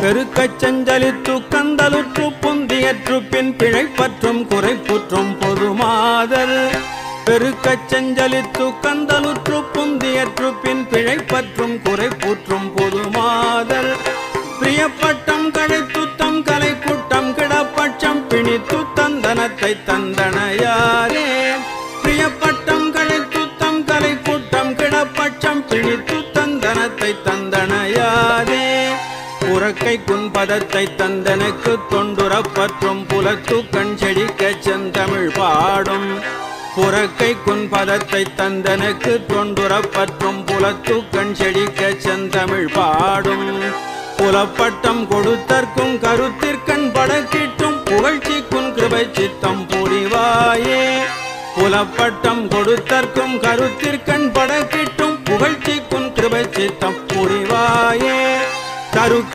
பெருக்கச் செஞ்சலித்து கந்தலுற்று புந்தியற்று பின் பிழைப்பற்றும் குறைப்புற்றும் பொதுமாதர் பெருக்கச் செஞ்சலித்து கந்தலுற்று புந்தியற்று பின் பிழைப்பற்றும் குறைப்புற்றும் பொதுமாதர் பிரியப்பட்டம் கழைத்துத்தம் கலை கூட்டம் கிடப்பட்சம் பிணித்து தந்தனத்தை தந்தனையாரே பிரியப்பட்டம் கழைத்துத்தம் கலை கூட்டம் கிடப்பட்சம் பிணித்து தந்தனத்தை தந்தனையாரே புறக்கை குன்பதத்தை தந்தனுக்கு தொண்டுறப்பற்றும் புலத்து கண் செழிக்க செந்தமிழ் பாடும் புறக்கை குன்பதத்தை தந்தனுக்கு தொண்டுறப்பற்றும் புலத்து கண் செழிக்க செந்தமிழ் பாடும் புலப்பட்டம் கொடுத்தற்கும் கருத்திற்கண் படக்கிட்டும் புகழ்ச்சிக்கும் கிருபை சித்தம் புரிவாயே புலப்பட்டம் கொடுத்தற்கும் கருத்திற்கண் படக்கிட்டும் புகழ்ச்சிக்கும் கிருபை சித்தம் புரிவாயே தரு